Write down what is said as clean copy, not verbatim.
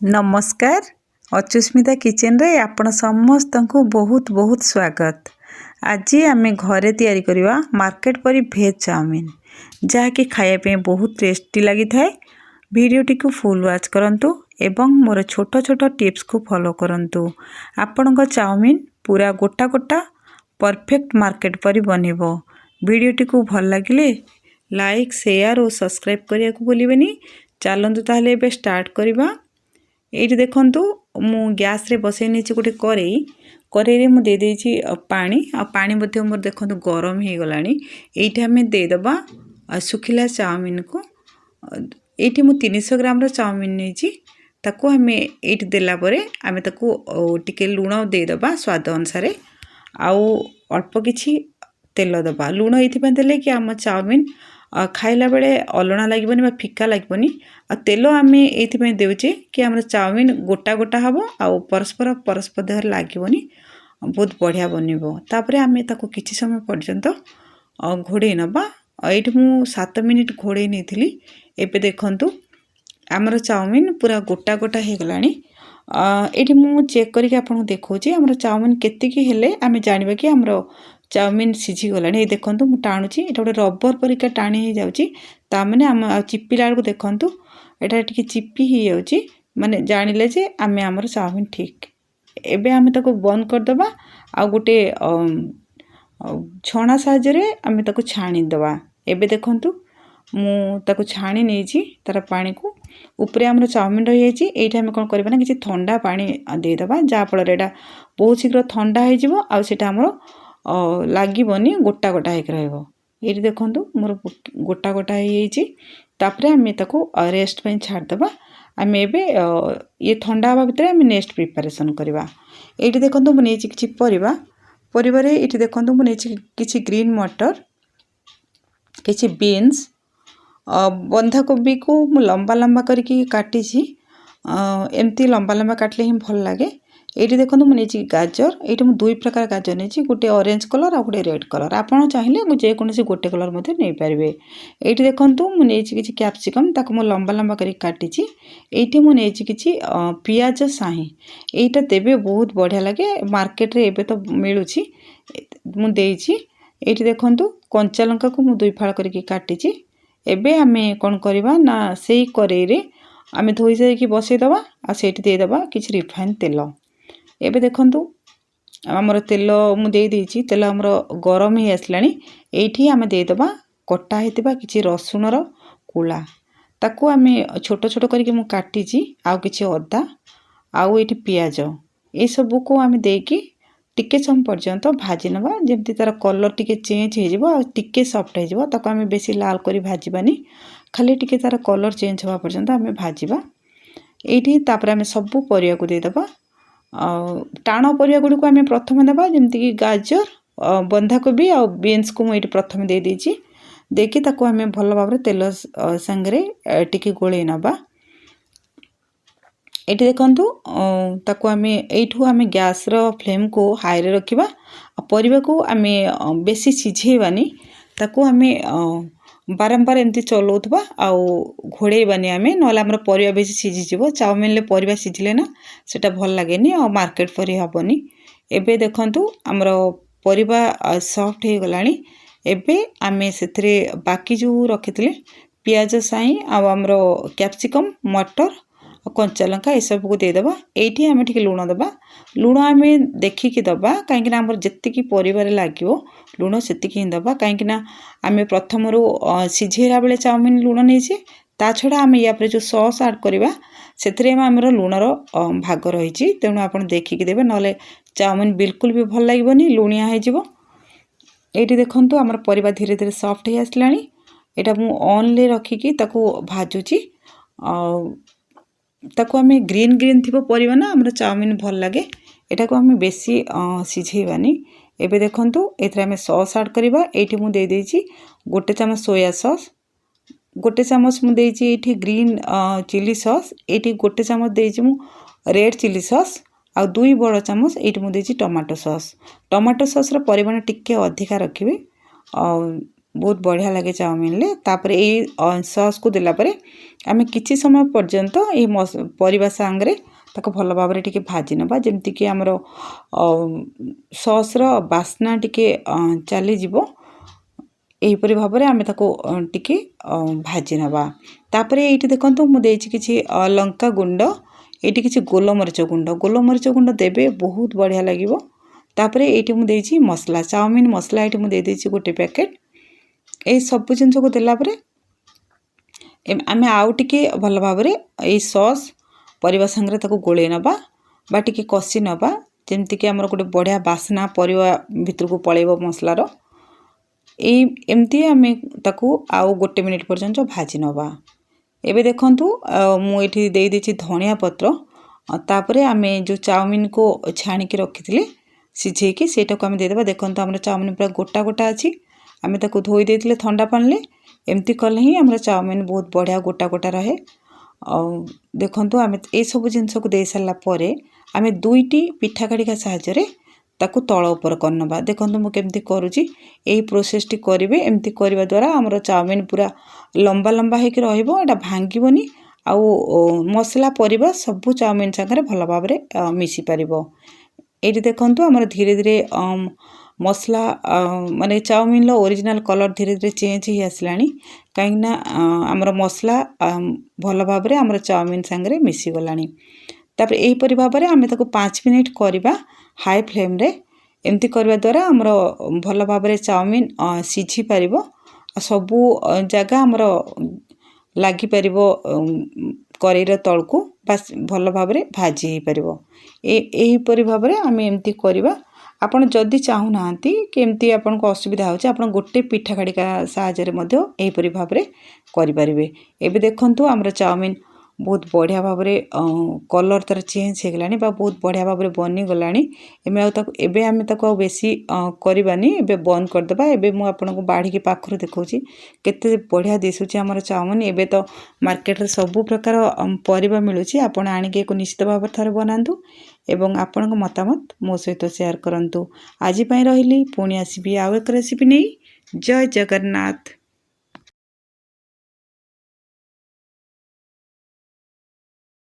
नमस्कार अचुस्मिता किचन रे आपण समस्त को बहुत बहुत स्वागत। आज आम घरे तैयारी करवा मार्केट परी भेज चाउमिन जहाँकि खायापे बहुत टेस्टी लगी थाए। वीडियोटी को फुल वाच करंतु एवं मोर छोट छोट टिप्स को फॉलो करंतु। आपण चाउमिन पूरा गोटा गोटा परफेक्ट मार्केट परी बनिबो। वीडियोटी को भल लगिले लाइक शेयर और सब्सक्राइब करिया को भूलिबेनी। चलंतु ताहले एबे स्टार्ट करबा। ये देखु मु गैस रे बसई नहीं गोटे कड़े मुझे दे देछि पानी पानी मोर देखु गरम हो गला। ये आम देदबा सुखिला चाउमिन को। ये मु 300 ग्राम चाउमिन नहीं ताको आम ये देला आम टिके लुण देदबा स्वाद अनुसार आउ अल्प किछि तेल दबा। लुण ये देले कि आम चाउमिन खाइला बेले अलणा लगबनी बा फिका लगबनी। आ तेल आम ये देचे कि आम चाउमिन गोटा गोटा हम आउ परस्पर परस्पर देह लगबनी बहुत बढ़िया बनब। तापर आम ताको किछि समय पर्यंत घोड़े नबा। ये मु 7 मिनिट घोड़े नहीं। एबे देखंतु आमर चाउमिन पूरा गोटा गोटा हो गला। ये मु चेक करके आपको देखौछि आमर चाउमिन केतिकी हेले आम जानिबा कि आमर चाउमिन सिझी गला। ये देखंतु मु टाणुछि एटा गोटे रबर परिका टाणी हो जाउछि। ता माने आम चिपिला बेलू देखंतु एटा टिके चिपी हो जाउछि माने जानिले जे आमे आमर चाउमिन ठीक। एबे आमे ताको बंद कर दबा आ गोटे छणा साहाय्य रे आमे ताको छाणी दबा। एबे देखंतु मु ताको छाणी नेछि तार पानी को ऊपरे आमर चाउमिन रही जाइछि। एटा आमे कोन करबा ना किछि ठंडा पानी दे दबा जा फल एटा बहुत शीघ्र ठंडा हो जिवो आ सेटा आमर लागबनी गोटा गोटा होक रहिबो। ये देखंतु मोर गोटा गोटा हो जाइछि। तापरे आमे ताको रेस्ट पे छाड़ दबा। आमे एबे ये ठंडा हवा भितर आमे नेक्स्ट प्रिपरेशन करबा। एठी देखंतु मु नेछि किछि परिबा रे एठी देखंतु मु नेछि किछि ग्रीन मटर किछि बीन्स बंधा कोबी को मु लंबा लंबा करके काटिछि। एमती लंबा लंबा काटले ही भल लागे। ये देखो मुझे गाजर ये मुझे 2 प्रकार गाजर नहीं गोटे ऑरेंज कलर आ गोटे रेड कलर। आपड़ चाहिए जेकोसी गोटे कलर नहीं पारे। ये देखो मुझे किसी कैप्सिकम ताको मु लंबा लंबा कर काटी। ये मुझे किसी पियाज साही यहीटा देवे बहुत बढ़िया लगे। मार्केट रे एबे तो मिलूँ मुझे ये देखो कंचा लंका को मुझे 2 फाड़ करके काटी। एबे आमे कौन करवा ना से कड़े रे आमे धोई जाइए बसईदबा आ सेठी देदबा किछि रिफाइन तेल। एबे देखंतु आमर तेल मु दे देछि तेल आमर गरम ही आसलानी। एठी आमे देदबा कटा हेतिबा किछि रसुन रो कुला ताकू आमे छोट छोट करके मु काटिछि आ किछि अदा आउ एठी पियाज ए सब को आमे देकी टिके सम पर्यंत भाजी नबा जेमति तार कलर टिके चेंज हो जिवो आ टिके सॉफ्ट हो जिवो। ताको आमे बेसी लाल करी भाजीबानी खाली टिके तार कलर चेंज होवा पर्यंत आमे भाजीबा। एठी तापर आमे सब परिया को देदबा। टाण परिया गुडी को आमे प्रथम देबा जेमति कि गाजर बंधा कोबी आ बीन्स को मुझे प्रथम दे देछि। देखि ताको आमे भल भाबरे तेल संगरे टिके गोळे नबा। एठी देखंतु ताको आमे एठू आमे गैस रो फ्लेम को हाई रे रखिबा। परिबा को आमे बेसी सिझेबानी ताको आमे बारंबार एमती चलौथबा आउ घोड़ेबानी आमे नले हमर परिबा बेसी सिझी जिवो। चाउमिन ले परिबा सिझले ना सेटा भल लागेनी आ मार्केट परी हबनी। एबे देखंतु हमर परिबा सॉफ्ट हो गलानी। एबे आमे सेथरे बाकी जो रखितले पियाज साई आ हमर कैप्सिकम मटर कंचा लंका ये सब को देदबा। एठी आमे ठीक लुण दबा। लुण आमे देखिकी दबा कहीं आमर जेतिकी परिवार लागिवो लुण सेतिकी ही दबा। कहीं आमे प्रथम रो सिझेला बेले चाउमिन लुण नहीं ता छड़ा आमे या पर जो सॉस ऐड करबा सेथरे आमर लुणर भाग रही। तेणु आप देखिकी देबे नले चाउमिन बिल्कुल भी भल लागबनी लुणिया हो जिवो। एठी देखंतु आमर परिबा धीरे धीरे सॉफ्ट हो आसलानी। एटा मु ऑन ले रखिकी ताको भाजुची ताको आमे ग्रीन ग्रीन थिबो परिबा ना हमर चाउमिन भल लागे। एटा को आमे बेसी सिझेबानी। एबे देखंतु एथरे आमे सॉस ऐड करबा। एठी मु दे देछि गोटे चमच सोया सॉस गोटे चमच मु देछि एठी ग्रीन चिली सॉस एठी गोटे चमच देछि मु रेड चिली सॉस आ 2 बड़ चमच एठी मु देछि टमाटो सॉस। टमाटो सॉस रो परिमाण टिके अधिका रखिबे। बहुत बढ़िया लगे चाउमिन ले। तापरे ये सॉस को देला परे आमे किछि समय पर्यंत ये परिबा सांगरे ताको भल भाबरे टिके भाजी नबा जेमति कि हमरो सॉस रो बास्ना टिके चली जिवो एहीपरि भाबरे आमे ताको टिके भाजी नबा। तापरे एठी देखंतु मु देछि किछि लंका गुंड एठी किछि गोलमरिच गुंड देबे बहुत बढ़िया लागिवो। तापरे एठी मु देछि मसला चाउमिन मसला एठी मु दे देछि गोटे पैकेट। ए सब जिंस को देला परे आमे आउ टिके भल भाबरे ए सॉस परिवा संगरे ताको गोळे नबा बा टिके कसी नबा जेमति कि हमर गोटे बढ़िया बास्ना परिवा भितर को पळेबो मसला रो एमती आमे ताको आउ गोटे मिनिट पर्यंत भाजी नबा। एबे देखंतु मु एठी देई देछि धनिया पत्र तापरे आमे जो चाउमिन को छाणी के रखिथिले सिझे कि सेटा को आमे दे देबा। देखंतु हमर चाउमिन पूरा गोटा गोटा अछि आमे ताको धोई देथिले ठंडा पानी ले एमती कले ही हमर चाउमिन बहुत बढ़िया गोटा गोटा रहे। देखंतु आमे ए सब जिंस को दे साला परे आमे दुईटी पिठा काढिका सहायता रे ताकू तळ ऊपर करनबा। देखंतु मु केमती करूची एही प्रोसेस टी करिवे एमती करबा द्वारा हमर चाउमिन पूरा लंबा लंबा हे कि रहइबो एटा भांगीबोनी आउ मसला परिबा सब चाउमिन संगे भल भाबरे मिसी परिबो। एठी देखंतु हमर धीरे धीरे मसला माने चाउमिन लो ओरिजिनल कलर धीरे धीरे चेंज ही आसलानी काइना हमर मसला भल भाबरे हमर चाउमिन संगे मिसी गलानी। तापर एही परि भाबरे आमे ताको 5 मिनिट करिबा हाई फ्लेम रे एमती करबा द्वारा हमर भल भाबरे चाउमिन सिझी परिबो सबु जगह हमर लागि परिबो करेर तळकू बस भल भाबरे भाजी ही परिबो। एही परि भाबरे आमे एमती करिबा। आपण जदि चाहू नांती केमती आपण को असुविधा होचे आपण गोटे पिठा काढिका सहायता रे मध्ये एही परि भाबरे करि परिबे। एबे देखंतु हमर चाउमिन बहुत बढ़िया भाबरे कलर तर चेंज हे गलानी बा बहुत बढ़िया भाबरे बनी गलानी। एबे आमे ताको बेसी करिबानी एबे बंद कर देबा। एबे मु आपण को बाढी के पाखरु देखौची केते बढ़िया दिसुची हमर चाउमिन। एबे तो मार्केट रे सब प्रकार परिबा मिलुची आपण आनी के को निश्चित भाबरे थरे बनांतु एवं आपण को मतामत मो सहित शेयर करंतु। आज पई रहिली पुणी आसीबी आउ एक रेसिपी नै। जय जगन्नाथ।